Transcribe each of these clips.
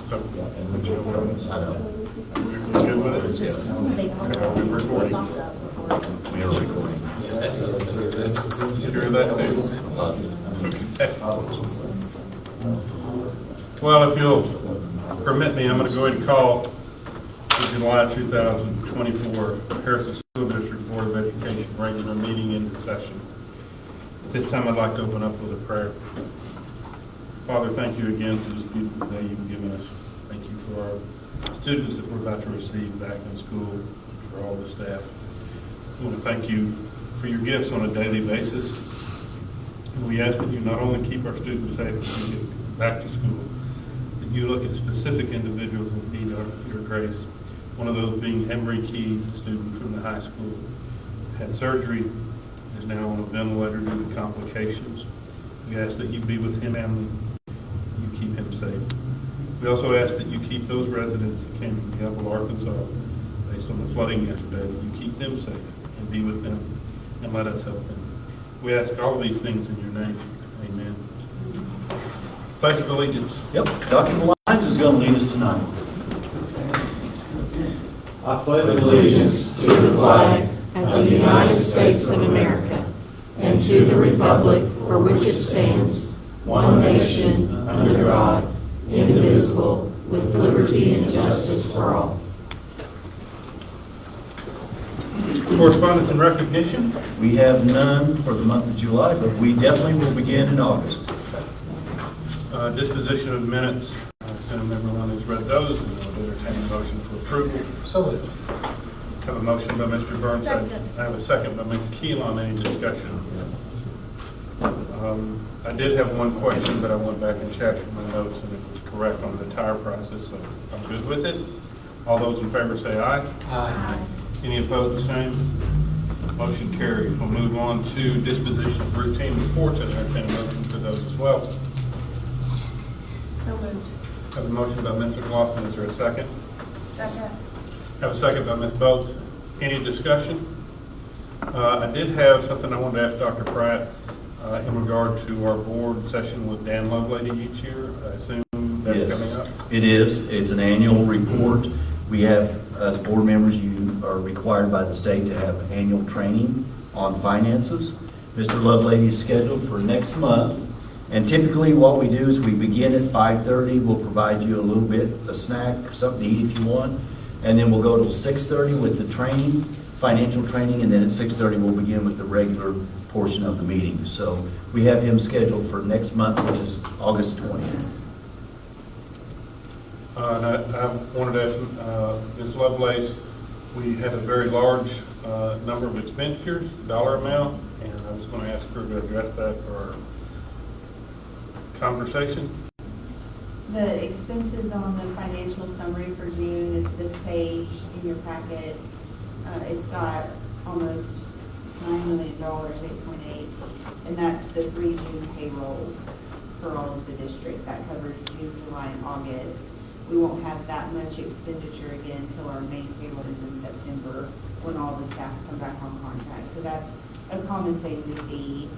So, I know. we're good with it? Are we recording? We are recording. You sure of that too? Okay. Well, if you'll permit me, I'm going to go ahead and call the July 2024 Harrison School District Board of Education regular meeting into session. At this time, I'd like to open up with a prayer. Father, thank you again for this beautiful day you've given us. Thank you for our students that we're about to receive back in school, for all the staff. I want to thank you for your gifts on a daily basis. And we ask that you not only keep our students safe as we get back to school, that you look at specific individuals that need your grace. One of those being Emery Keys, a student from the high school, had surgery, is now on a ventilator due to complications. We ask that you be with him and you keep him safe. We also ask that you keep those residents that came from Yellow, Arkansas, based on the flooding yesterday, that you keep them safe and be with them and let us help them. We ask all of these things in your name. Amen. Pledge of Allegiance. Yep, Dr. Lyons is going to lead us tonight. I pledge allegiance to the flag of the United States of America and to the republic for which it stands, one nation, under God, indivisible, with liberty and justice for all. Correspondence and recognition. We have none for the month of July, but we definitely will begin in August. Disposition of minutes. I assume everyone has read those, and I'll entertain a motion for approval. So moved. Have a motion by Mr. Burns. I have a second by Ms. Keel. On any discussion? I did have one question, but I went back and checked my notes, and it was correct on the entire process, so I'm good with it. All those in favor say aye. Aye. Any opposed, the same? Motion carries. We'll move on to disposition of routine reports and entertain a motion for those as well. So moved. Have a motion by Mr. McLaughlin. Is there a second? Second. Have a second by Ms. Boats. Any discussion? I did have something I wanted to ask Dr. Pratt in regard to our board session with Dan Lovelady each year. I assume that's coming up? It is. It's an annual report. We have, as board members, you are required by the state to have annual training on finances. Mr. Lovelady is scheduled for next month. And typically what we do is we begin at 5:30. We'll provide you a little bit, a snack, something to eat if you want. And then we'll go till 6:30 with the training, financial training, and then at 6:30 we'll begin with the regular portion of the meeting. So we have him scheduled for next month, which is August 20th. And I wanted to ask Ms. Lovelace, we had a very large number of expenditures, dollar amount, and I was going to ask her to address that for our conversation. The expenses on the financial summary for June, it's this page in your packet. It's got almost $9 million, 8.8, and that's the 3 June payrolls for all of the district. That covers June, July, and August. We won't have that much expenditure again until our main payroll is in September, when all the staff come back on contract. So that's a common thing to see.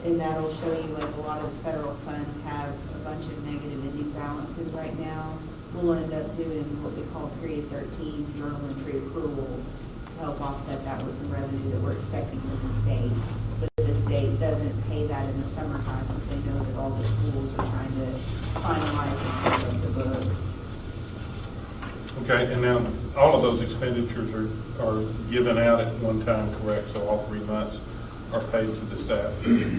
And that'll show you, like, a lot of federal funds have a bunch of negative ending balances right now. We'll end up doing what we call period 13 journal entry accruals to help offset that with some revenue that we're expecting from the state. But the state doesn't pay that in the summertime because they know that all the schools are trying to finalize and close up the books. Okay, and now all of those expenditures are given out at one time, correct? So all 3 months are paid to the staff?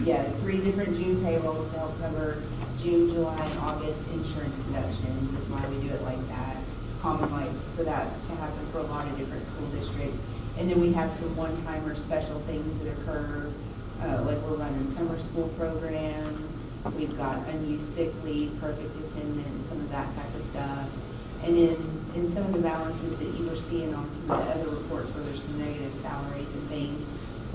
Yeah, 3 different June payrolls to help cover June, July, and August insurance deductions is why we do it like that. It's common, like, for that to happen for a lot of different school districts. And then we have some one-timer special things that occur, like we're running summer school program. We've got unused sick leave, perfect attendance, some of that type of stuff. And in some of the balances that you were seeing on some of the other reports where there's some negative salaries and things,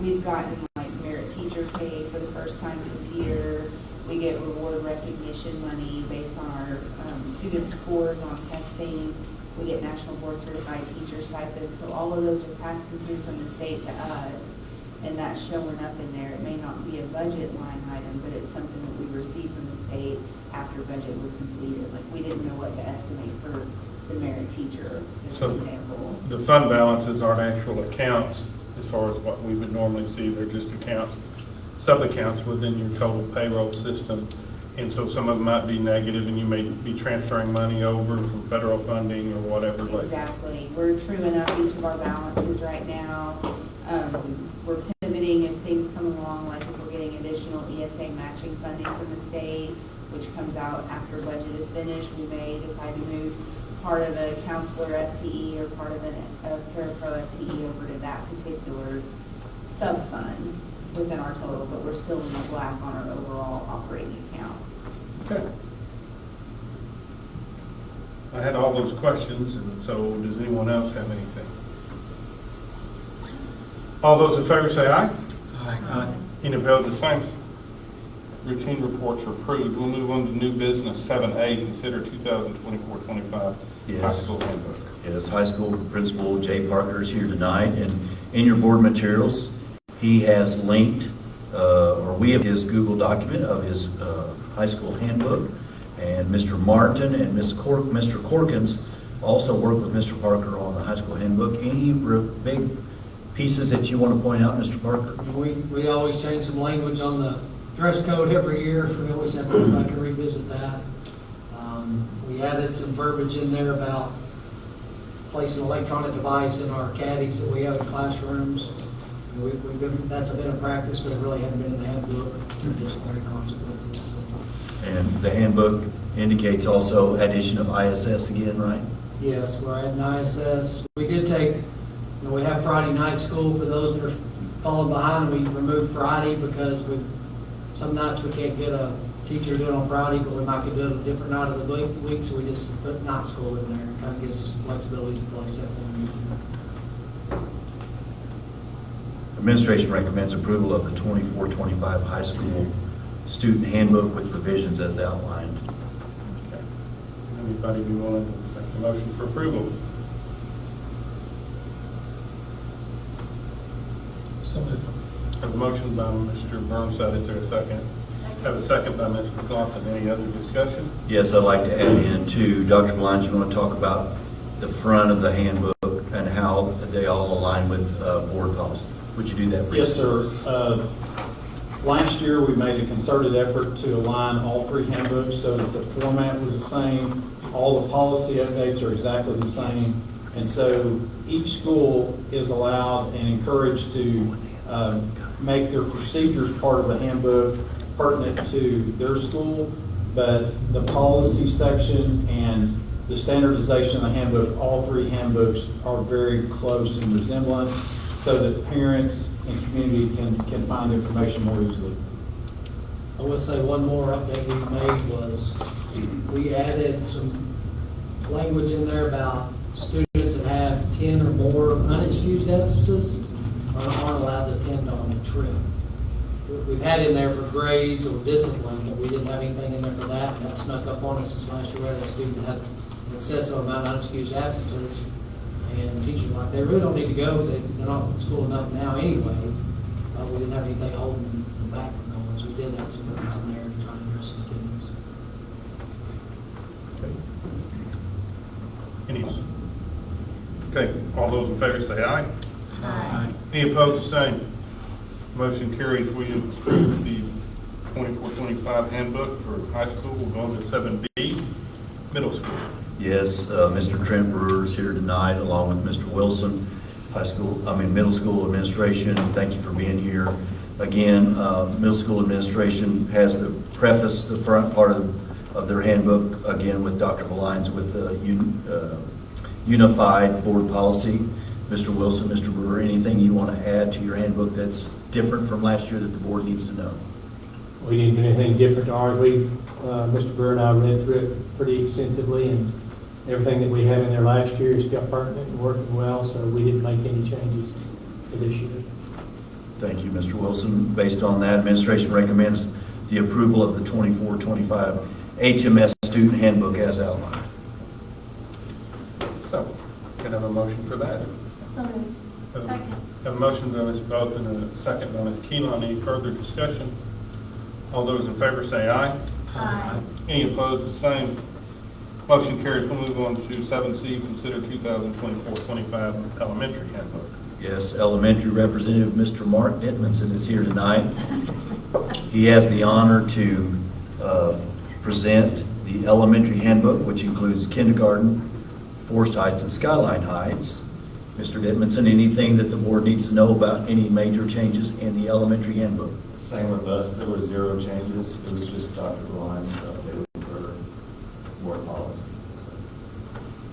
we've gotten like merit teacher pay for the first time this year. We get reward recognition money based on our student scores on testing. We get national board certified teacher stipends. So all of those are passing through from the state to us. and that's showing up in there. It may not be a budget line item, but it's something that we received from the state after budget was completed. Like, we didn't know what to estimate for the merit teacher, as So- an example. The fund balances aren't actual accounts as far as what we would normally see. They're just accounts, sub-accounts within your total payroll system. And so some of them might be negative, and you may be transferring money over from federal funding or whatever. Like, Exactly. We're truing up each of our balances right now. We're pivoting as things come along, like if we're getting additional ESA matching funding from the state, which comes out after budget is finished, we may decide to move part of a counselor FTE or part of a parapro FTE over to that particular sub-fund within our total, but we're still in the black on our overall operating account. okay. I had all those questions, and so does anyone else have anything? All those in favor say aye. Aye. Any opposed, the same. Routine reports are approved. We'll move on to new business 7A, consider 2024-25 high Yes. school handbook. Yes, high school principal Jay Parker is here tonight, and in your board materials, he has linked, or we have his Google document of his high school handbook, and Mr. Martin and Mr. Corkins also work with Mr. Parker on the high school handbook. Any big pieces that you want to point out, Mr. Parker? We always change some language on the dress code every year, so we always have to go back and revisit that. We added some verbiage in there about placing an electronic device in our caddies that we have in classrooms. That's been a practice, but it really hadn't been in the handbook, disciplinary consequences. And the handbook indicates also addition of ISS again, right? Yes, we're adding ISS. We did take, we have Friday night school for those that are falling behind. We removed Friday because some nights we can't get a teacher to do it on Friday, but we might could do it a different night of the week, so we just put night school in there. It kind of gives us flexibility to place that one. Administration recommends approval of the 24-25 high school student handbook with revisions as outlined. Okay. Anybody be willing to make the motion for approval? Have a motion by Mr. Burnside. Is there a second? Have a second by Ms. McLaughlin. Any other discussion? Yes, I'd like to add in too, Dr. Valines, you want to talk about the front of the handbook and how they all align with board policy. Would you do that, please? Yes, sir. Last year, we made a concerted effort to align all three handbooks so that the format was the same. All the policy updates are exactly the same. And so each school is allowed and encouraged to make their procedures part of the handbook pertinent to their school. But the policy section and the standardization of the handbook, all three handbooks are very close in resemblance so that parents and community can find information more easily. I will say one more update we made was we added some language in there about students that have 10 or more unexcused absences aren't allowed to attend on a trip. We've had in there for grades or discipline, but we didn't have anything in there for that. That snuck up on us this last year. We had a student that had an excessive amount of unexcused absences, and teachers were like, they really don't need to go. They're not in school enough now anyway. We didn't have anything holding them back from going, so we did have some words in there to try to address some attendance. Okay, all those in favor say aye. Aye. Any opposed, the same. Motion carries. We approve the 24-25 handbook for high school. We'll go on to 7B, middle school. Yes, Mr. Trent Brewer is here tonight, along with Mr. Wilson, middle school administration. Thank you for being here. Again, middle school administration has the preface, the front part of their handbook, again, with Dr. Valines, with unified board policy. Mr. Wilson, Mr. Brewer, anything you want to add to your handbook that's different from last year that the board needs to know? We didn't do anything different to ours. Mr. Brewer and I read through it pretty extensively, and everything that we have in there last year is still pertinent and working well, so we didn't make any changes for this year. Thank you, Mr. Wilson. Based on that, administration recommends the approval of the 24-25 HMS student handbook as outlined. So, can I have a motion for that? So moved. Second. Have a motion by Ms. Both and a second by Ms. Keelan. Any further discussion? All those in favor say aye. Aye. Any opposed, the same. Motion carries. We'll move on to 7C, consider 2024-25 elementary handbook. Yes, elementary representative, Mr. Mark Edmondson is here tonight. He has the honor to present the elementary handbook, which includes kindergarten, Forest Heights, and Skyline Heights. Mr. Edmondson, anything that the board needs to know about any major changes in the elementary handbook? Same with us, there were 0 changes, it was just Dr. Lyons updated for board policy.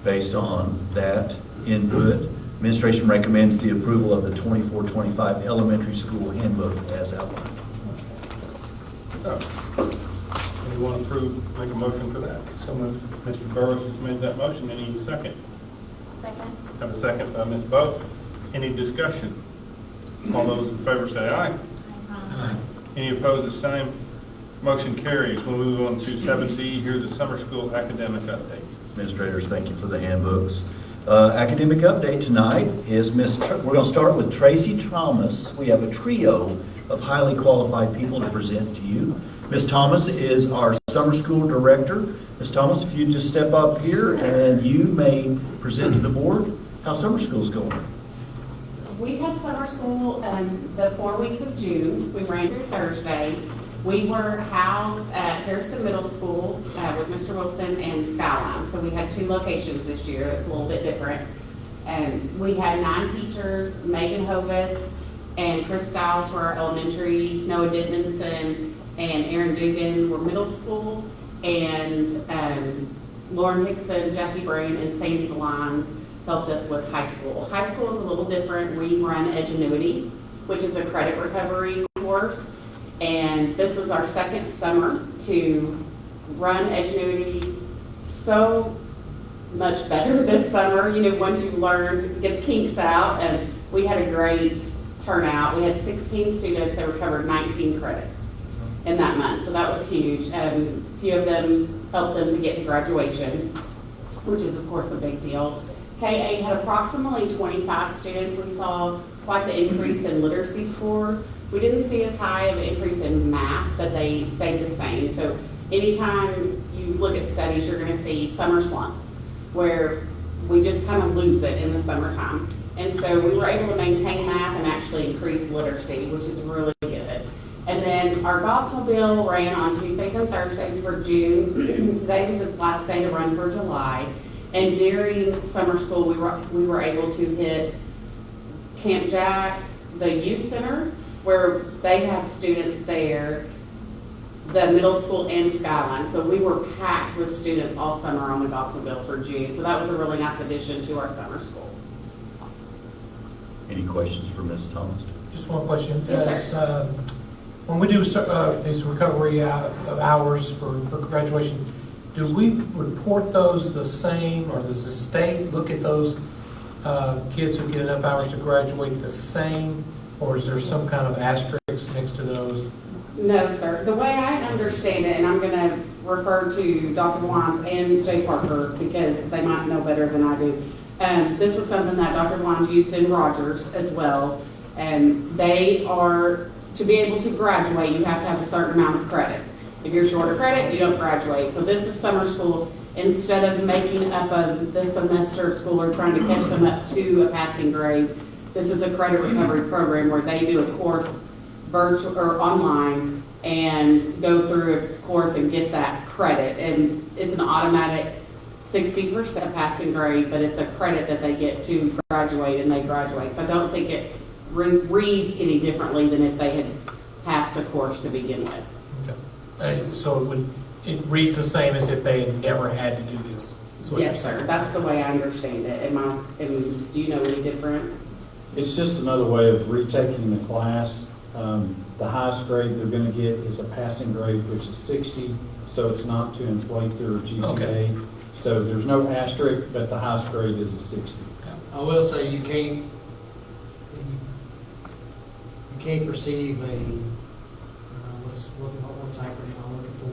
Based on that input, administration recommends the approval of the 24-25 elementary school handbook as outlined. Anyone approve, make a motion for that? So moved. Mr. Burrows has made that motion. Any second? Second. Have a second by Ms. Both. Any discussion? All those in favor say aye. Aye. Any opposed, the same. Motion carries. We'll move on to 7D, here the summer school academic update. Administrators, thank you for the handbooks. Academic update tonight is we're going to start with Tracy Thomas. We have a trio of highly qualified people to present to you. Ms. Thomas is our summer school director. Ms. Thomas, if you just step up here and you may present to the board how summer school is going. We had summer school the 4 weeks of June. We ran through Thursday. We were housed at Harrison Middle School with Mr. Wilson and Skyline. So we had 2 locations this year. It's a little bit different. And we had 9 teachers, Megan Hovis and Chris Stiles were our elementary, Noah Didmanson and Aaron Dugan were middle school, and Lauren Hickson, Jackie Brown, and Sandy Lyons helped us with high school. High school is a little different. We run Edgenuity, which is a credit recovery course. And this was our second summer to run Edgenuity. So much better this summer, you know, once you learn to get the kinks out. And we had a great turnout. We had 16 students that recovered 19 credits in that month. So that was huge. A few of them helped them to get to graduation, which is of course a big deal. K-8 had approximately 25 students. We saw quite the increase in literacy scores. We didn't see as high of an increase in math, but they stayed the same. So anytime you look at studies, you're going to see summer slump, where we just kind of lose it in the summertime. And so we were able to maintain math and actually increase literacy, which is really good. And then our Golfmobile ran on Tuesdays and Thursdays for June. Today was its last day to run for July. And during summer school, we were able to hit Camp Jack, the youth center, where they have students there, the middle school and Skyline. So we were packed with students all summer on the Golfmobile for June. So that was a really nice addition to our summer school. Any questions for Ms. Thomas? Just one question. Yes, sir. When we do these recovery hours for graduation, do we report those the same, or does the state look at those kids who get enough hours to graduate the same, or is there some kind of asterisk next to those? No, sir. The way I understand it, and I'm going to refer to Dr. Lyons and Jay Parker because they might know better than I do. This was something that Dr. Lyons used in Rogers as well. They are, to be able to graduate, you have to have a certain amount of credits. If you're short of credit, you don't graduate. So this is summer school. Instead of making up of this semester of school or trying to catch them up to a passing grade, this is a credit recovery program where they do a course virtual or online and go through a course and get that credit. And it's an automatic 60% passing grade, but it's a credit that they get to graduate, and they graduate. So I don't think it reads any differently than if they had passed the course to begin with. Okay. So it reads the same as if they had never had to do this? is what you're Yes, saying. sir. That's the way I understand it. Do you know any different? It's just another way of retaking the class. The highest grade they're going to get is a passing grade, which is 60, so it's not to inflate their GPA. Okay. So there's no asterisk, but the highest grade is a 60. I will say you can't receive a, what's the acronym I'm looking for?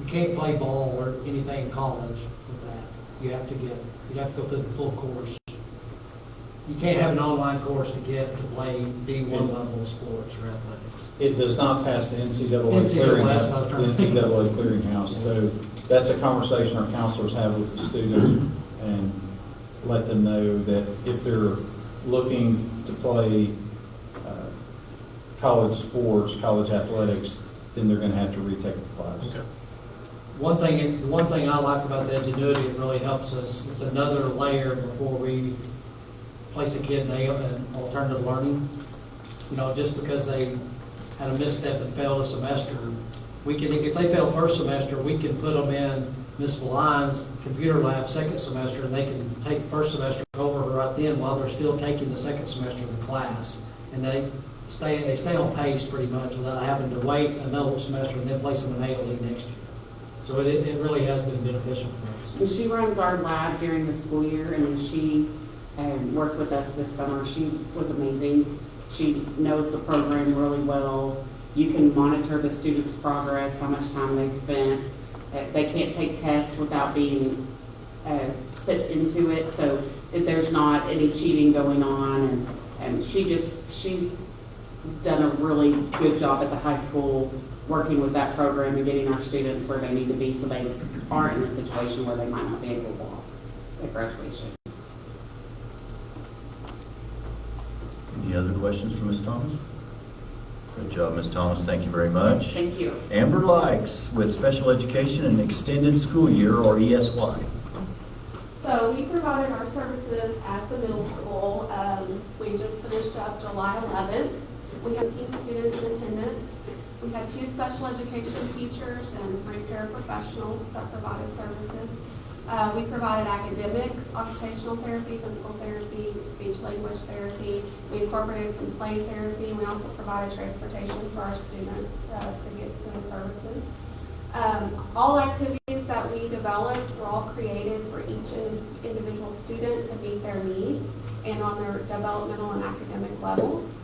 You can't play ball or anything in college with that. You have to go through the full course. you can't have an online course to get to play D1 level sports or athletics. It does not pass the NCAA NCAA, that's what I was clearinghouse. trying to The NCAA clearinghouse. So that's a conversation our counselors have with the students and let them know that if they're looking to play college sports, college athletics, then they're going to have to retake the class. One thing I like about the Ingenuity, it really helps us, it's another layer before we place a kid in alternative learning. You know, just because they had a misstep and failed a semester, we can, if they fail first semester, we can put them in Ms. Valline's computer lab second semester, and they can take first semester over right then while they're still taking the second semester of the class. And they stay on pace pretty much without having to wait another semester and then place them in ALE next year. So it really has been beneficial for us. And she runs our lab during the school year, and she worked with us this summer. She was amazing. She knows the program really well. You can monitor the students' progress, how much time they've spent. They can't take tests without being put into it, so if there's not any cheating going on, and she's done a really good job at the high school working with that program and getting our students where they need to be so they aren't in a situation where they might not be able to walk at graduation. Any other questions for Ms. Thomas? Good job, Ms. Thomas. Thank you very much. Thank you. Amber Likes with Special Education and Extended School Year, or ESY. So we provided our services at the middle school. We just finished up July 11th. We had 18 students in attendance. We had 2 special education teachers and 3 paraprofessionals that provided services. We provided academics, occupational therapy, physical therapy, speech language therapy. We incorporated some play therapy. We also provided transportation for our students to get to the services. All activities that we developed were all created for each individual student to meet their needs and on their developmental and academic levels.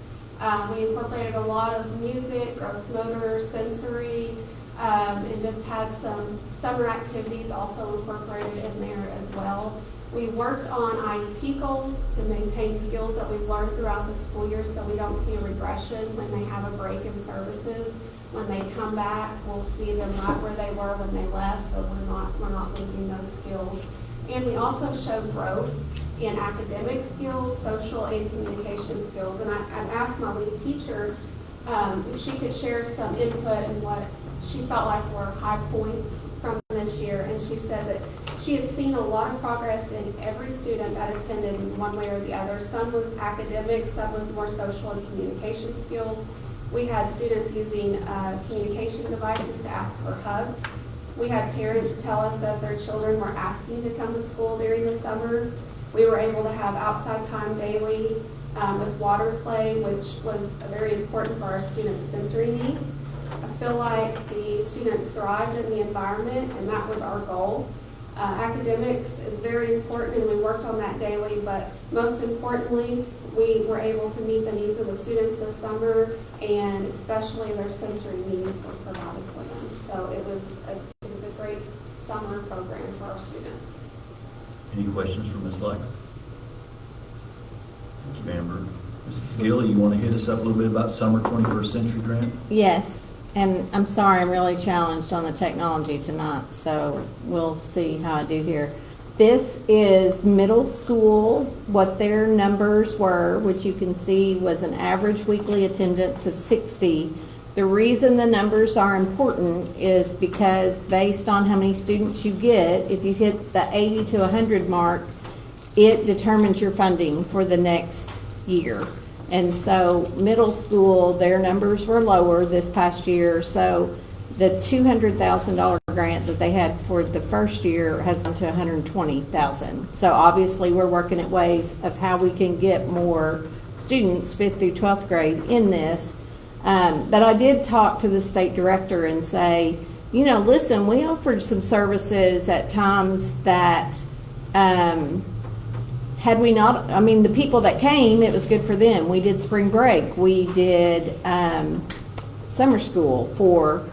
We incorporated a lot of music, gross motor, sensory, and just had some summer activities also incorporated in there as well. We worked on IEP goals to maintain skills that we've learned throughout the school year so we don't see a regression when they have a break in services. When they come back, we'll see them right where they were when they left, so we're not losing those skills. And we also showed growth in academic skills, social and communication skills. And I asked my lead teacher if she could share some input and what she felt like were high points from this year. And she said that she had seen a lot of progress in every student that attended in one way or the other. Some was academic, some was more social and communication skills. We had students using communication devices to ask for hugs. We had parents tell us that their children were asking to come to school during the summer. We were able to have outside time daily with water play, which was very important for our students' sensory needs. I feel like the students thrived in the environment, and that was our goal. Academics is very important, and we worked on that daily, but most importantly, we were able to meet the needs of the students this summer, and especially their sensory needs were provided for them. So it was a great summer program for our students. Any questions for Ms. Likes? Thank you, Amber. Mrs. Gill, you want to hit us up a little bit about Summer 21st Century Grant? Yes, and I'm sorry, I'm really challenged on the technology tonight, so we'll see how I do here. This is middle school, what their numbers were, which you can see was an average weekly attendance of 60. The reason the numbers are important is because based on how many students you get, if you hit the 80 to 100 mark, it determines your funding for the next year. And so middle school, their numbers were lower this past year, so the $200,000 grant that they had for the first year has gone to $120,000. So obviously we're working at ways of how we can get more students 5th through 12th grade in this. But I did talk to the state director and say, you know, listen, we offered some services at times that had we not, I mean, the people that came, it was good for them. We did spring break. We did summer school for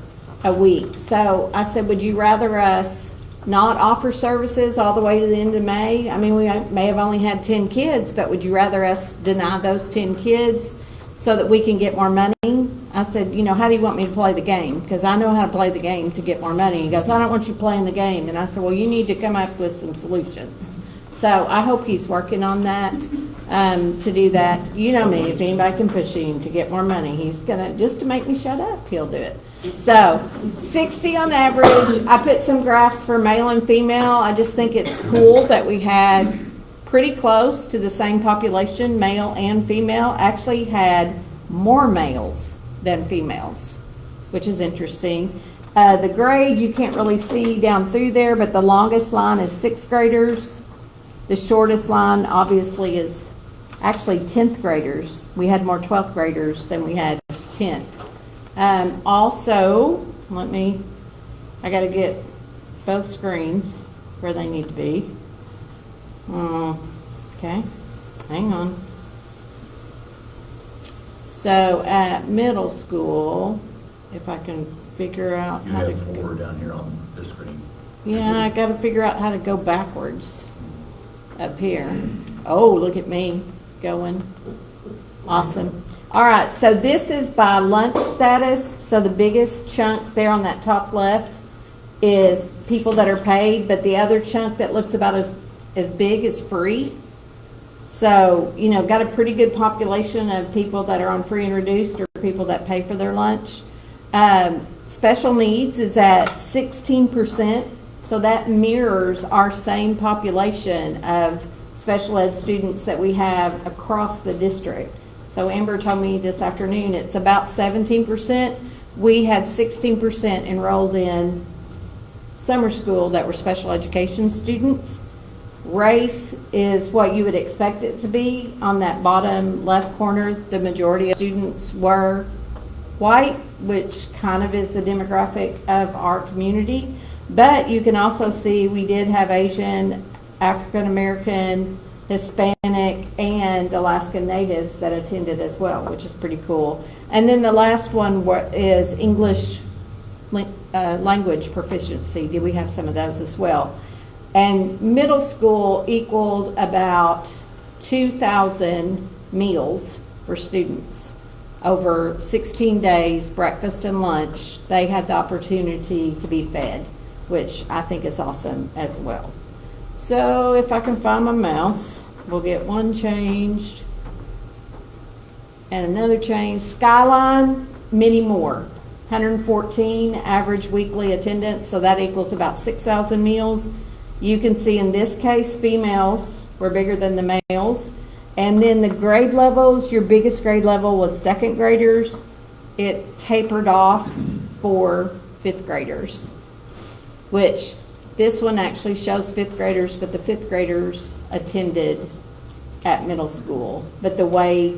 a week. So I said, would you rather us not offer services all the way to the end of May? I mean, we may have only had 10 kids, but would you rather us deny those 10 kids so that we can get more money? I said, you know, how do you want me to play the game? Because I know how to play the game to get more money. He goes, I don't want you playing the game. And I said, well, you need to come up with some solutions. So I hope he's working on that, to do that. You know me, if anybody can push him to get more money, he's gonna, just to make me shut up, he'll do it. So 60 on average. I put some graphs for male and female. I just think it's cool that we had pretty close to the same population, male and female. Actually had more males than females, which is interesting. The grade you can't really see down through there, but the longest line is 6th graders. The shortest line obviously is actually 10th graders. We had more 12th graders than we had 10th. Also, I gotta get both screens where they need to be. Okay, hang on. So at middle school, if I can figure out You how to. have 4 down here on the screen. Yeah, I gotta figure out how to go backwards up here. Oh, look at me going. Awesome. All right, so this is by lunch status. So the biggest chunk there on that top left is people that are paid, but the other chunk that looks about as big is free. So, you know, got a pretty good population of people that are on free and reduced or people that pay for their lunch. Special needs is at 16%. So that mirrors our same population of special ed students that we have across the district. So Amber told me this afternoon it's about 17%. We had 16% enrolled in summer school that were special education students. Race is what you would expect it to be. On that bottom left corner, the majority of students were white, which kind of is the demographic of our community. But you can also see we did have Asian, African American, Hispanic, and Alaskan Natives that attended as well, which is pretty cool. And then the last one is English language proficiency. Did we have some of those as well? And middle school equaled about 2,000 meals for students. Over 16 days, breakfast and lunch, they had the opportunity to be fed, which I think is awesome as well. So if I can find my mouse, we'll get one changed and another change. Skyline, many more. 114 average weekly attendance, so that equals about 6,000 meals. You can see in this case, females were bigger than the males. And then the grade levels, your biggest grade level was 2nd graders. It tapered off for 5th graders, which this one actually shows 5th graders, but the 5th graders attended at middle school. But the way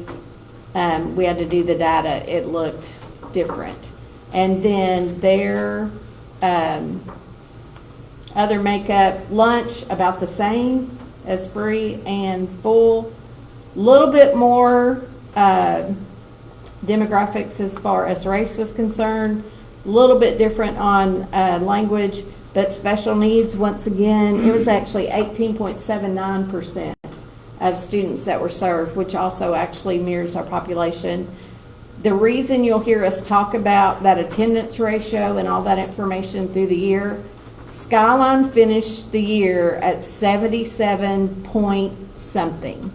we had to do the data, it looked different. And then their other makeup, lunch about the same as free and full. Little bit more demographics as far as race was concerned. A little bit different on language, but special needs, once again, it was actually 18.79% of students that were served, which also actually mirrors our population. The reason you'll hear us talk about that attendance ratio and all that information through the year, Skyline finished the year at 77 point something.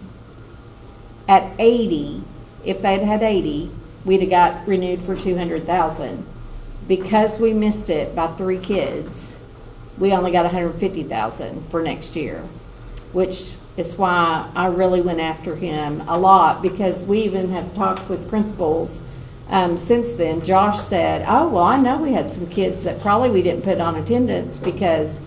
At 80, if they'd had 80, we'd have got renewed for 200,000. Because we missed it by 3 kids, we only got 150,000 for next year, which is why I really went after him a lot, because we even have talked with principals since then. Josh said, oh, well, I know we had some kids that probably we didn't put on attendance because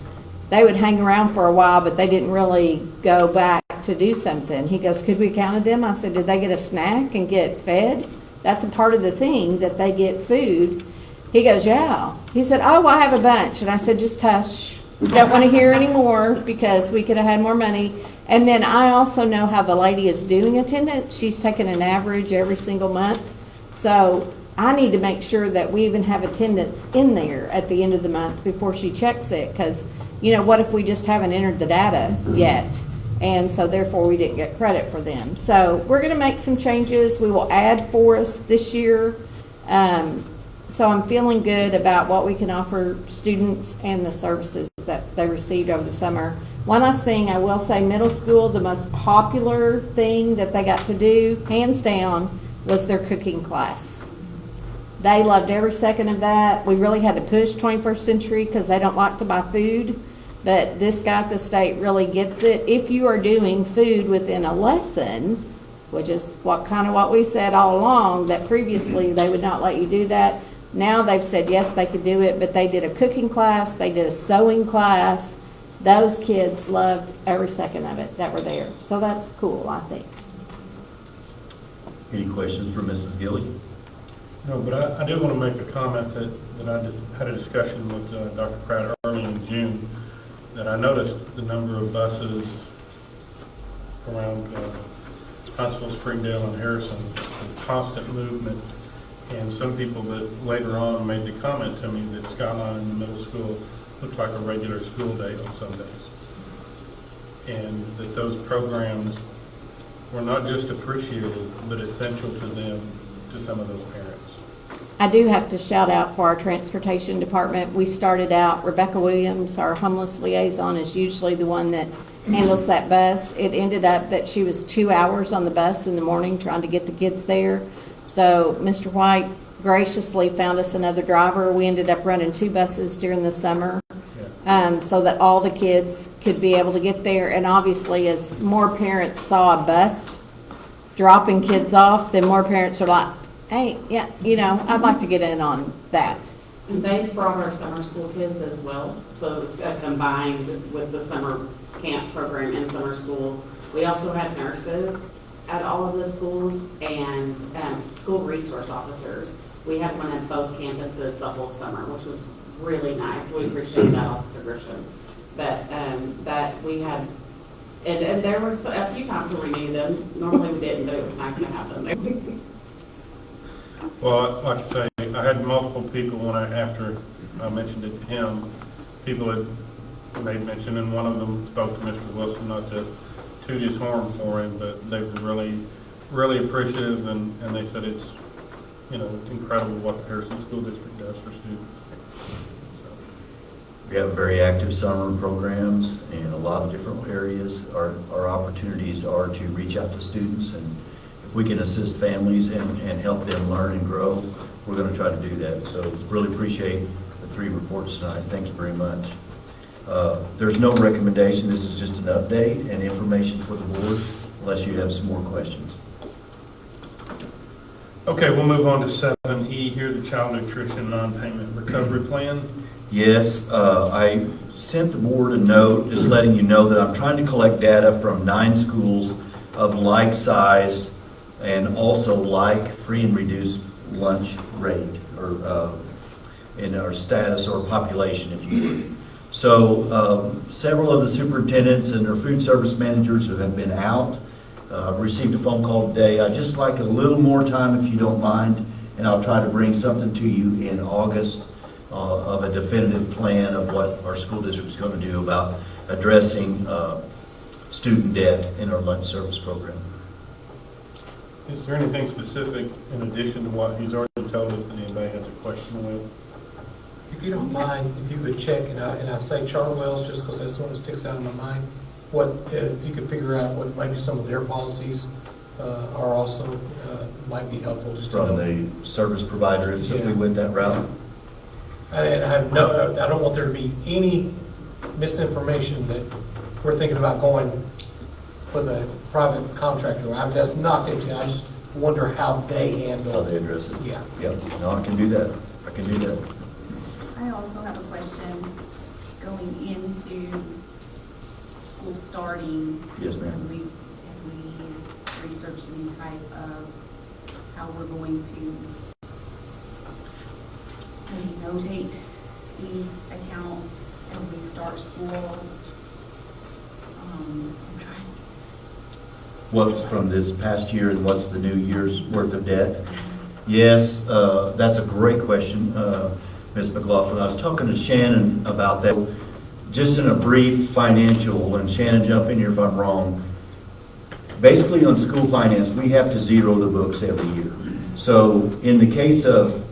they would hang around for a while, but they didn't really go back to do something. He goes, could we counted them? I said, did they get a snack and get fed? That's a part of the thing, that they get food. He goes, yeah. He said, oh, I have a bunch. And I said, just hush. Don't want to hear any more because we could have had more money. And then I also know how the lady is doing attendance. She's taking an average every single month. So I need to make sure that we even have attendance in there at the end of the month before she checks it, because, you know, what if we just haven't entered the data yet? And so therefore, we didn't get credit for them. So we're gonna make some changes. We will add Forest this year. So I'm feeling good about what we can offer students and the services that they received over the summer. One last thing, I will say, middle school, the most popular thing that they got to do, hands down, was their cooking class. They loved every second of that. We really had to push 21st Century because they don't like to buy food. But this guy at the state really gets it. If you are doing food within a lesson, which is what we said all along, that previously they would not let you do that. Now they've said yes, they could do it, but they did a cooking class, they did a sewing class. Those kids loved every second of it that were there. So that's cool, I think. Any questions for Mrs. Gilly? No, but I do want to make a comment that I just had a discussion with Dr. Pratt early in June, that I noticed the number of buses around Huntsville, Springdale, and Harrison, the constant movement. And some people that later on made the comment to me that Skyline in the middle school looked like a regular school day on some days. And that those programs were not just appreciated, but essential to them, to some of those parents. I do have to shout out for our transportation department. We started out, Rebecca Williams, our homeless liaison, is usually the one that handles that bus. It ended up that she was 2 hours on the bus in the morning trying to get the kids there. So Mr. White graciously found us another driver. We ended up running 2 buses during the summer, so that all the kids could be able to get there. And obviously, as more parents saw a bus dropping kids off, then more parents are like, hey, yeah, you know, I'd like to get in on that. And they brought our summer school kids as well, so it was combined with the summer camp program and summer school. We also had nurses at all of the schools and school resource officers. We had one at both campuses the whole summer, which was really nice. We appreciate that, Officer Grisham. But that we had, and there was a few times where we needed them. Normally we didn't, but it was nice to have them there. Well, like I say, I had multiple people after I mentioned it to him, people had made mention, and one of them spoke to Mr. Wilson, not to toot his horn for him, but they were really, really appreciative, and they said it's, you know, it's incredible what the Harrison School District does for students. We have very active summer programs in a lot of different areas. Our opportunities are to reach out to students, and if we can assist families and help them learn and grow, we're going to try to do that. So really appreciate the 3 reports tonight. Thank you very much. There's no recommendation. This is just an update and information for the board, unless you have some more questions. Okay, we'll move on to 7E here, the Child Nutrition Non-Payment Recovery Plan. Yes, I sent the board a note just letting you know that I'm trying to collect data from 9 schools of like size and also like free and reduced lunch rate, or in our status or population, if you would. So several of the superintendents and their food service managers who have been out received a phone call today. I'd just like a little more time, if you don't mind, and I'll try to bring something to you in August of a definitive plan of what our school district is going to do about addressing student debt in our lunch service program. Is there anything specific in addition to what he's already told us that anybody has a question with? If you don't mind, if you could check, and I say Chartwell's just because that's the one that sticks out in my mind, what, if you could figure out what maybe some of their policies are also, might be helpful just to From know. the service provider, if we went that route. And I don't want there to be any misinformation that we're thinking about going with a private contractor. That's not the intent. I just wonder how they handle. How they address it. Yeah. Yep, no, I can do that. I can do that. I also have a question going into school starting. Yes, ma'am. Have we researched any type of how we're going to maybe notate these accounts as we start school? I'm trying. What's from this past year and what's the new year's worth of debt? Yes, that's a great question, Ms. McLaughlin. I was talking to Shannon about that. Just in a brief financial, and Shannon, jump in here if I'm wrong. Basically, on school finance, we have to zero the books every year. So in the case of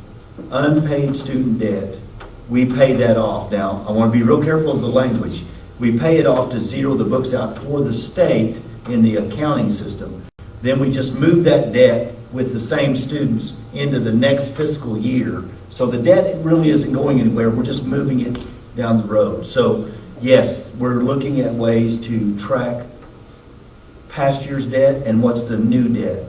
unpaid student debt, we pay that off. Now, I want to be real careful of the language. We pay it off to zero the books out for the state in the accounting system. Then we just move that debt with the same students into the next fiscal year. So the debt really isn't going anywhere. We're just moving it down the road. So yes, we're looking at ways to track past year's debt and what's the new debt.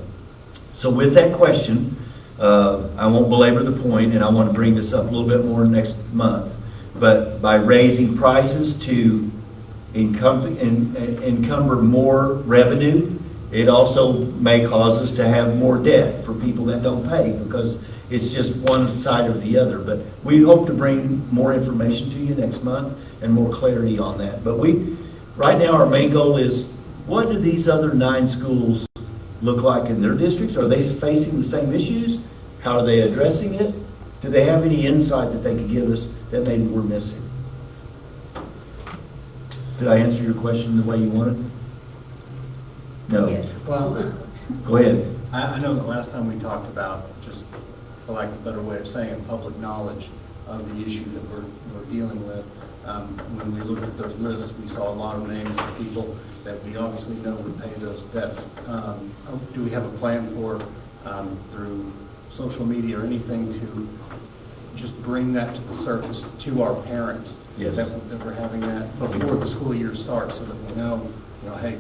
So with that question, I won't belabor the point, and I want to bring this up a little bit more next month. But by raising prices to encumber more revenue, it also may cause us to have more debt for people that don't pay, because it's just one side or the other. But we hope to bring more information to you next month and more clarity on that. But right now, our main goal is, what do these other 9 schools look like in their districts? Are they facing the same issues? How are they addressing it? Do they have any insight that they could give us that maybe we're missing? Did I answer your question the way you wanted? No. Yes. Well, Go ahead. I know the last time we talked about, just for lack of a better way of saying it, public knowledge of the issue that we're dealing with. When we looked at those lists, we saw a lot of names of people that we obviously know would pay those debts. Do we have a plan for, through social media or anything, to just bring that to the surface to our parents? Yes. That we're having that before the school year starts, so that we know, hey,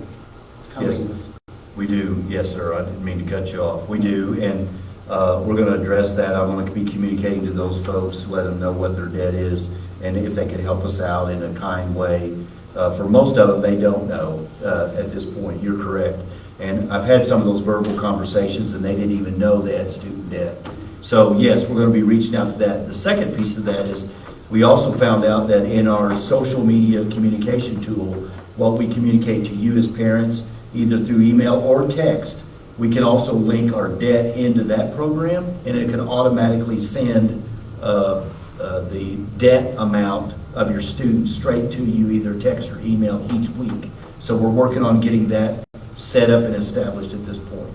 coming Yes. this. We do, yes, sir. I didn't mean to cut you off. We do, and we're going to address that. I want to be communicating to those folks, let them know what their debt is, and if they can help us out in a kind way. For most of them, they don't know at this point. You're correct. And I've had some of those verbal conversations, and they didn't even know they had student debt. So yes, we're going to be reaching out to that. The second piece of that is, we also found out that in our social media communication tool, what we communicate to you as parents, either through email or text, we can also link our debt into that program, and it can automatically send the debt amount of your students straight to you, either text or email each week. So we're working on getting that set up and established at this point.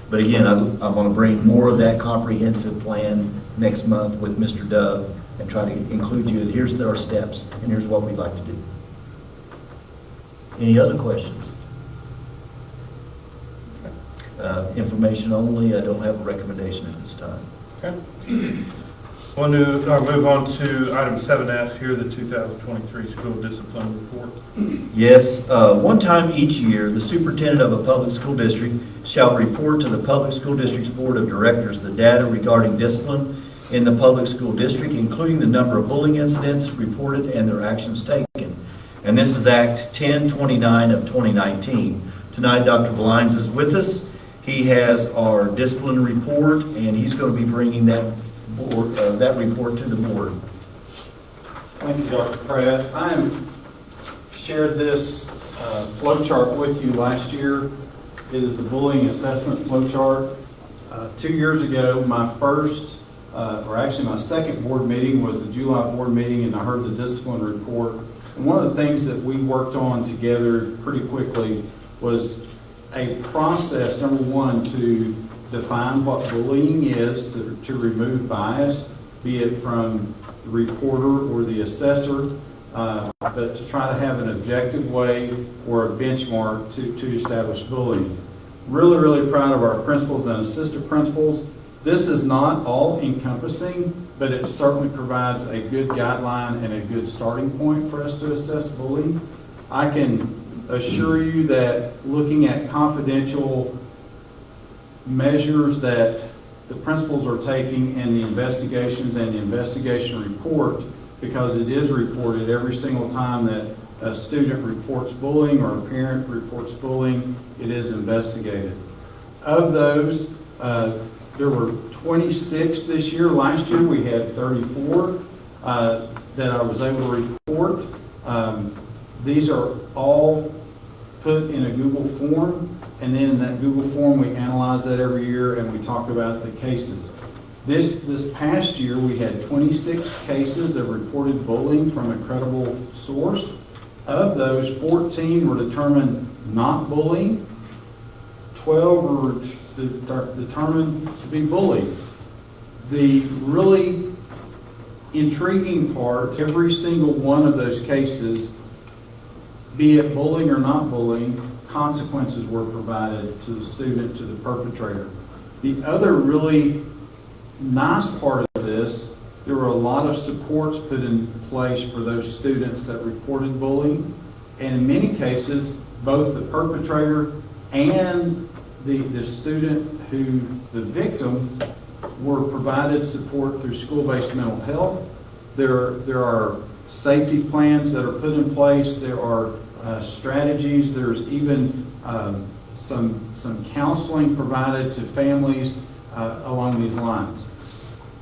But again, I want to bring more of that comprehensive plan next month with Mr. Dove and try to include you. Here's our steps, and here's what we'd like to do. Any other questions? Information only. I don't have a recommendation at this time. Okay. Want to move on to item 7F here, the 2023 school discipline report. Yes, one time each year, the superintendent of a public school district shall report to the Public School District's Board of Directors the data regarding discipline in the public school district, including the number of bullying incidents reported and their actions taken. And this is Act 1029 of 2019. Tonight, Dr. Valines is with us. He has our discipline report, and he's going to be bringing that report to the board. Thank you, Dr. Pratt. I shared this flow chart with you last year. It is the bullying assessment flow chart. 2 years ago, my second board meeting was the July board meeting, and I heard the discipline report. And one of the things that we worked on together pretty quickly was a process, number one, to define what bullying is, to remove bias, be it from the reporter or the assessor, but to try to have an objective way or a benchmark to establish bullying. Really, really proud of our principals and assistant principals. This is not all encompassing, but it certainly provides a good guideline and a good starting point for us to assess bullying. I can assure you that looking at confidential measures that the principals are taking and the investigations and the investigation report, because it is reported every single time that a student reports bullying or a parent reports bullying, it is investigated. Of those, there were 26 this year. Last year we had 34 that I was able to report. These are all put in a Google form, and then in that Google form, we analyze that every year and we talk about the cases. This past year, we had 26 cases of reported bullying from a credible source. Of those, 14 were determined not bullying, 12 were determined to be bullied. The really intriguing part, every single one of those cases, be it bullying or not bullying, consequences were provided to the student, to the perpetrator. The other really nice part of this, there were a lot of supports put in place for those students that reported bullying. And in many cases, both the perpetrator and the student who, the victim, were provided support through school-based mental health. There are safety plans that are put in place. There are strategies. There's even some counseling provided to families along these lines.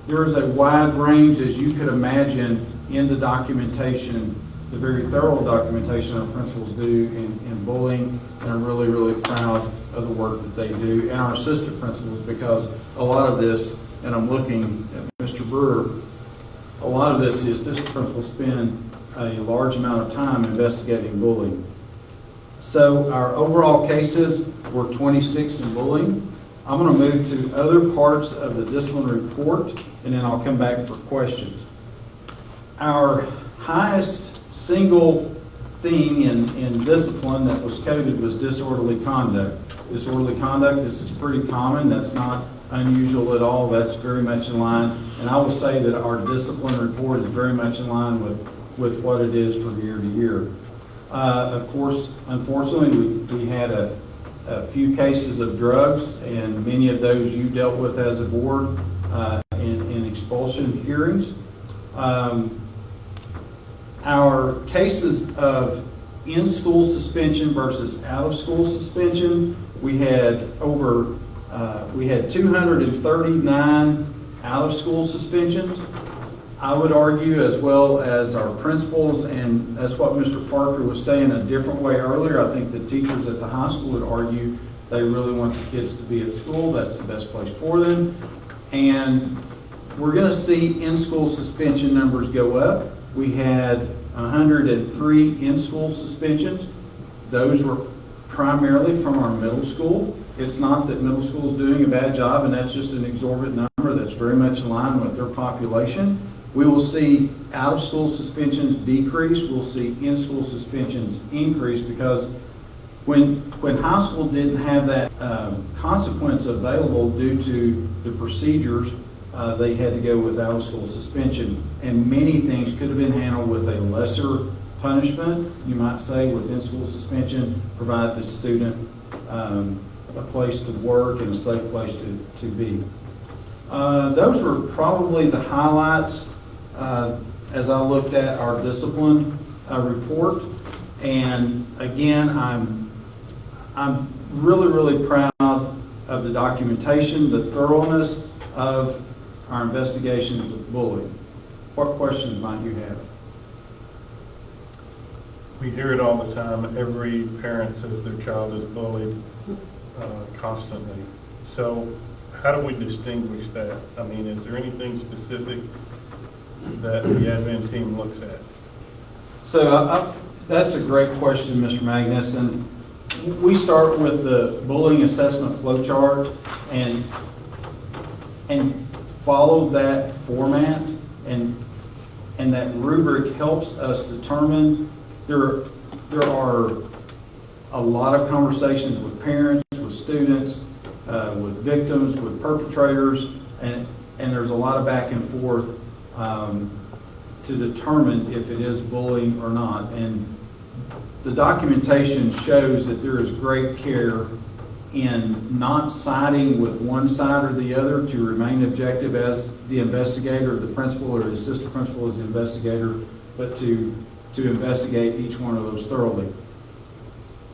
There is a wide range, as you could imagine, in the documentation, the very thorough documentation our principals do in bullying, and I'm really, really proud of the work that they do, and our assistant principals, because a lot of this, and I'm looking at Mr. Brewer, a lot of this, the assistant principals spend a large amount of time investigating bullying. So our overall cases were 26 in bullying. I'm going to move to other parts of the discipline report, and then I'll come back for questions. Our highest single thing in discipline that was coded was disorderly conduct. Disorderly conduct, this is pretty common. That's not unusual at all. That's very much in line. And I will say that our discipline report is very much in line with what it is from year to year. Of course, unfortunately, we had a few cases of drugs, and many of those you dealt with as a board in expulsion hearings. Our cases of in-school suspension versus out-of-school suspension, we had 239 out-of-school suspensions. I would argue, as well as our principals, and that's what Mr. Parker was saying a different way earlier. I think the teachers at the high school would argue they really want the kids to be at school. That's the best place for them. And we're going to see in-school suspension numbers go up. We had 103 in-school suspensions. Those were primarily from our middle school. It's not that middle school is doing a bad job, and that's just an exorbitant number that's very much in line with their population. We will see out-of-school suspensions decrease. We'll see in-school suspensions increase, because when high school didn't have that consequence available due to the procedures, they had to go with out-of-school suspension. And many things could have been handled with a lesser punishment, you might say, with in-school suspension, provide the student a place to work and a safe place to be. Those were probably the highlights as I looked at our discipline report. And again, I'm really, really proud of the documentation, the thoroughness of our investigations with bullying. What questions might you have? We hear it all the time. Every parent says their child is bullied constantly. So how do we distinguish that? I mean, is there anything specific that the admin team looks at? So that's a great question, Mr. Magnus. And we start with the bullying assessment flowchart and follow that format, and that rubric helps us determine. There are a lot of conversations with parents, with students, with victims, with perpetrators, and there's a lot of back and forth to determine if it is bullying or not. And the documentation shows that there is great care in not siding with one side or the other, to remain objective as the investigator, the principal, or the assistant principal as the investigator, but to investigate each one of those thoroughly.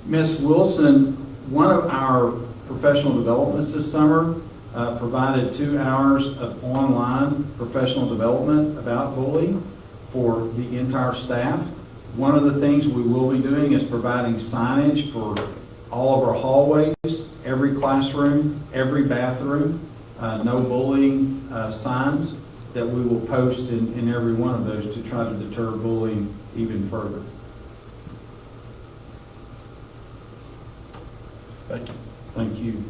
Ms. Wilson, one of our professional developments this summer, provided 2 hours of online professional development about bullying for the entire staff. One of the things we will be doing is providing signage for all of our hallways, every classroom, every bathroom, no bullying signs that we will post in every one of those to try to deter bullying even further. Thank you. Thank you.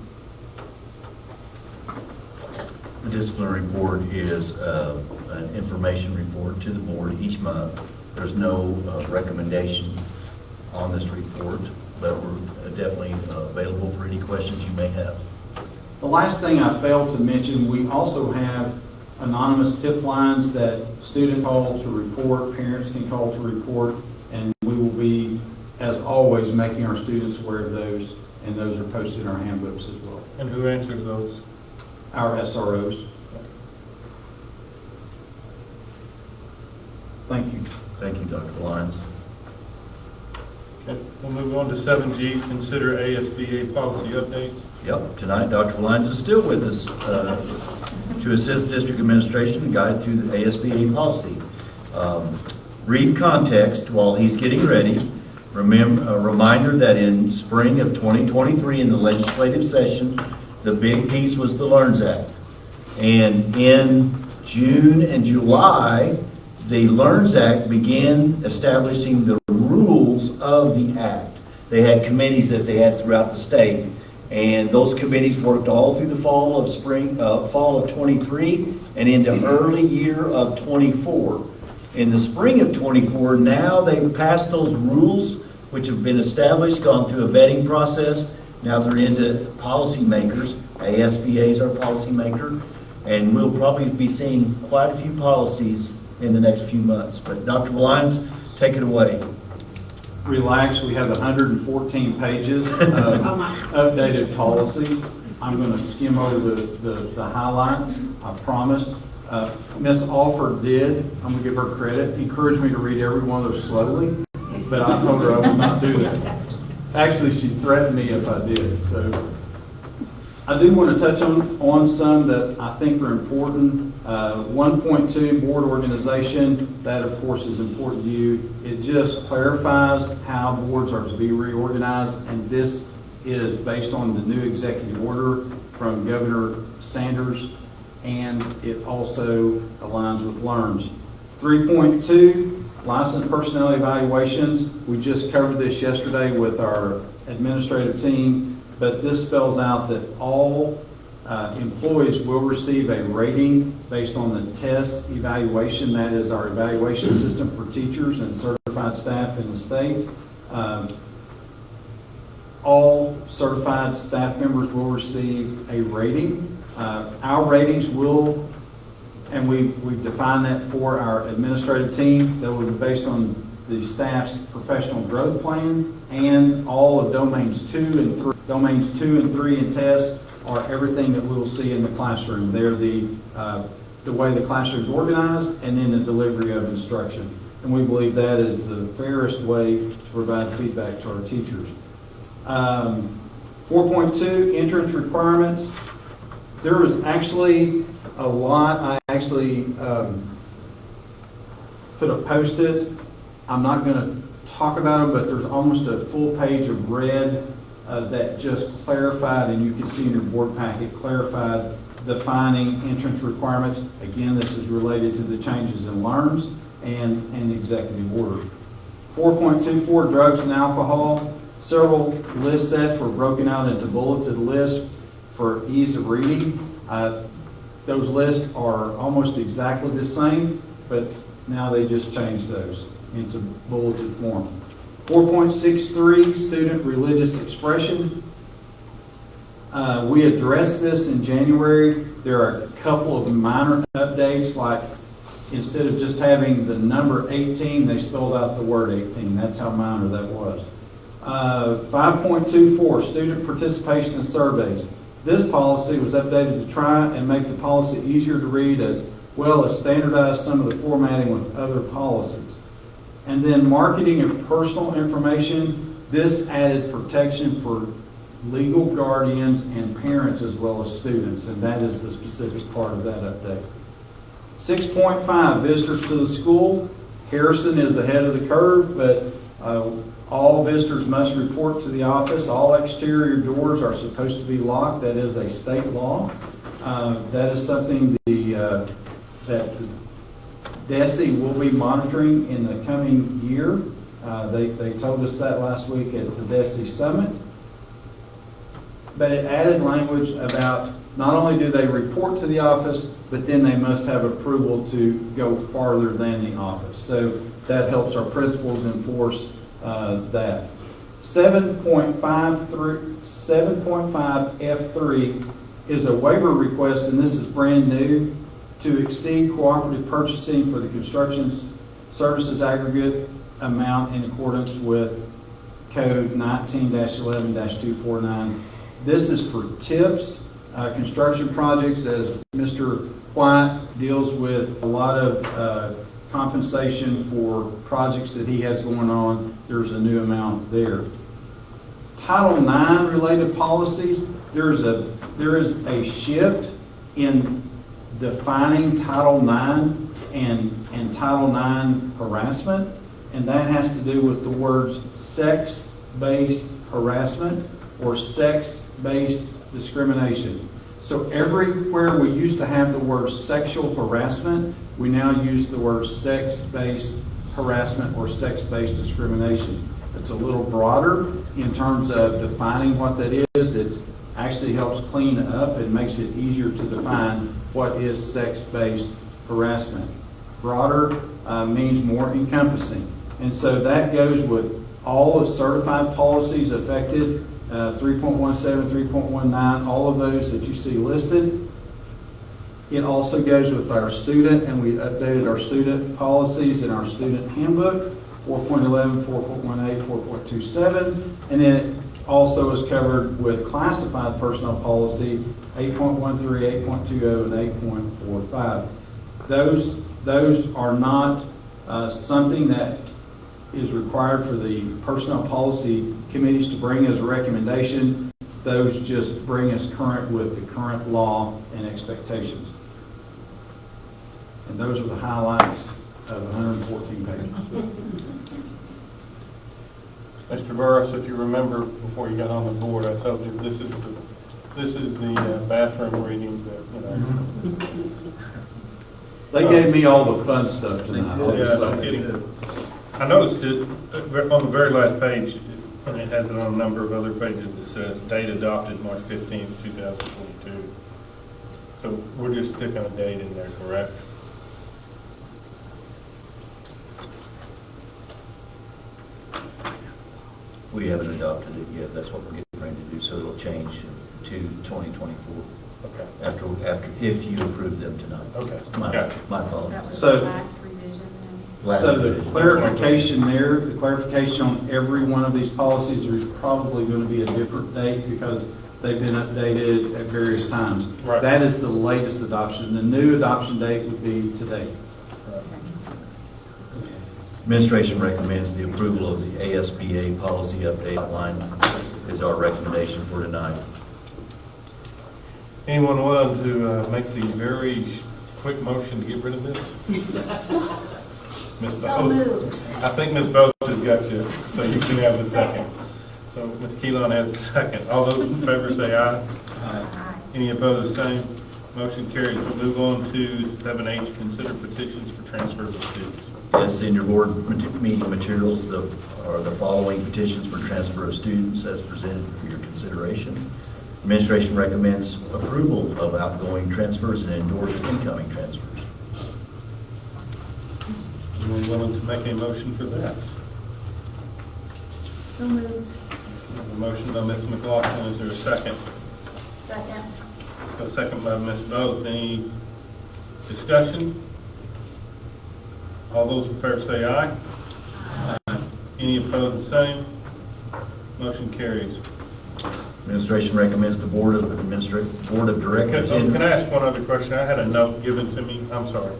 The disciplinary report is an information report to the board each month. There's no recommendation on this report, but we're definitely available for any questions you may have. The last thing I failed to mention, we also have anonymous tip lines that students call to report, parents can call to report, and we will be, as always, making our students aware of those, and those are posted in our handbooks as well. And who answers those? Our SROs. Thank you. Thank you, Dr. Lyons. Okay, we'll move on to 7G, consider ASBA policy updates. Yep, tonight Dr. Lyons is still with us to assist district administration and guide through the ASBA policy. Brief context while he's getting ready. A reminder that in spring of 2023 in the legislative session, the big piece was the LEARNS Act. And in June and July, the LEARNS Act began establishing the rules of the act. They had committees that they had throughout the state, and those committees worked all through the fall of 23 and into early year of 24. In the spring of 24, now they've passed those rules, which have been established, gone through a vetting process. Now they're into policymakers. ASBA is our policymaker, and we'll probably be seeing quite a few policies in the next few months. But Dr. Lyons, take it away. Relax, we have 114 pages of updated policies. I'm going to skim over the highlights, I promise. Ms. Alford did, I'm going to give her credit, encouraged me to read every one of those slowly, but I told her I would not do that. Actually, she threatened me if I did. So I do want to touch on some that I think are important. 1.2, board organization, that of course is important to you. It just clarifies how boards are to be reorganized, and this is based on the new executive order from Governor Sanders, and it also aligns with LEARNS. 3.2, licensed personnel evaluations. We just covered this yesterday with our administrative team, but this spells out that all employees will receive a rating based on the TEST evaluation. That is our evaluation system for teachers and certified staff in the state. All certified staff members will receive a rating. Our ratings will, and we've defined that for our administrative team, that will be based on the staff's professional growth plan and all of domains 2 and 3. Domains 2 and 3 in tests are everything that we'll see in the classroom. They're the way the classroom is organized and then the delivery of instruction. And we believe that is the fairest way to provide feedback to our teachers. 4.2, entrance requirements. There was actually a lot. I actually put a post-it. I'm not going to talk about them, but there's almost a full page of red that just clarified, and you can see in your board packet, clarified defining entrance requirements. Again, this is related to the changes in LEARNS and executive order. 4.24, drugs and alcohol. Several list sets were broken out into bulleted lists for ease of reading. Those lists are almost exactly the same, but now they just changed those into bulleted form. 4.63, student religious expression. We addressed this in January. There are a couple of minor updates, like instead of just having the number 18, they spelled out the word 18. That's how minor that was. 5.24, student participation in surveys. This policy was updated to try and make the policy easier to read, as well as standardize some of the formatting with other policies. And then marketing of personal information. This added protection for legal guardians and parents as well as students, and that is the specific part of that update. 6.5, visitors to the school. Harrison is ahead of the curve, but all visitors must report to the office. All exterior doors are supposed to be locked. That is a state law. That is something that the DESE will be monitoring in the coming year. They told us that last week at the DESE Summit. But it added language about not only do they report to the office, but then they must have approval to go farther than the office. So that helps our principals enforce that. 7.5 F3 is a waiver request, and this is brand new, to exceed cooperative purchasing for the construction services aggregate amount in accordance with Code 19-11-249. This is for TIPS, construction projects, as Mr. White deals with a lot of compensation for projects that he has going on. There's a new amount there. Title IX related policies, there is a shift in defining Title IX and Title IX harassment, and that has to do with the words sex-based harassment or sex-based discrimination. So everywhere we used to have the word sexual harassment, we now use the word sex-based harassment or sex-based discrimination. It's a little broader in terms of defining what that is. It actually helps clean up and makes it easier to define what is sex-based harassment. Broader means more encompassing. And so that goes with all the certified policies affected, 3.17, 3.19, all of those that you see listed. It also goes with our student, and we updated our student policies in our student handbook, 4.11, 4.18, 4.27, and then it also is covered with classified personnel policy, 8.13, 8.20, and 8.45. Those are not something that is required for the personnel policy committees to bring as a recommendation. Those just bring us current with the current law and expectations. And those are the highlights of 114 pages. Mr. Burris, if you remember before you got on the board, I told you this is the bathroom reading that, They gave me all the fun stuff tonight. Yeah, I'm kidding. I noticed it on the very last page, and it has it on a number of other pages. It says date adopted March 15th, 2022. So we're just sticking a date in there, correct? We haven't adopted it yet. That's what we're getting ready to do, so it'll change to 2024 Okay. after if you approve them tonight. Okay. My Gotcha. fault. That was So- the last revision then. Last So the revision. clarification there, the clarification on every one of these policies is probably going to be a different date because they've been updated at various times. Right. That is the latest adoption. The new adoption date would be today. Administration recommends the approval of the ASBA policy update outline is our recommendation for tonight. Anyone willing to make the very quick motion to get rid of this? Ms. So Bose? moved. I think Ms. Bose has got you, so you can have the second. So Ms. Keelan has the second. All those in favor say aye. Aye. Any opposed, the same. Motion carries. We'll move on to 7H, consider petitions for transfer of students. Yes, in your board meeting materials are the following petitions for transfer of students as presented for your consideration. Administration recommends approval of outgoing transfers and endorse incoming transfers. Anyone willing to make a motion for that? So moved. We have a motion by Ms. McLaughlin. Is there a second? Second. A second by Ms. Bose. Any discussion? All those in favor say aye. Aye. Any opposed, the same. Motion carries. Administration recommends the Board of Directors. Can I ask one other question? I had a note given to me. I'm sorry.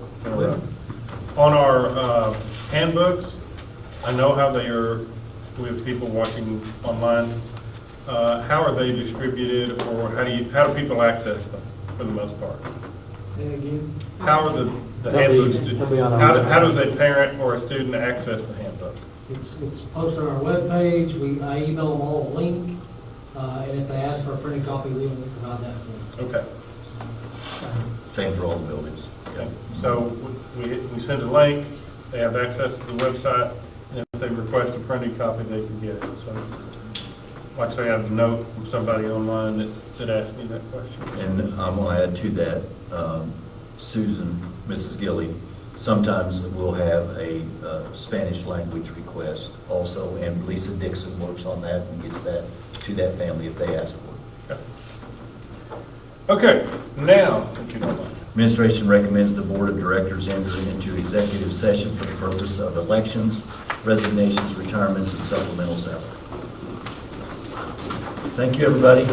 On our handbooks, I know how they are, we have people watching online. How are they distributed, or how do people access them for the most part? Say again? How are the They'll be- handbooks, they'll be on our how does website. a parent or a student access the handbook? It's posted on our webpage, I email them all a link, and if they ask for a printed copy, we will provide that for them. Okay. Same for all the buildings. Okay. So we send a link, they have access to the website, and if they request a printed copy, they can get it. So, like I say, I have a note from somebody online that asked me that question. And I'm going to add to that, Susan, Mrs. Gilly, sometimes we'll have a Spanish language request also, and Lisa Dixon works on that and gets that to that family if they ask for it. Okay, now, if you don't mind. Administration recommends the Board of Directors enter into executive session for the purpose of elections, resignations, retirements, and supplemental salary. Thank you, everybody.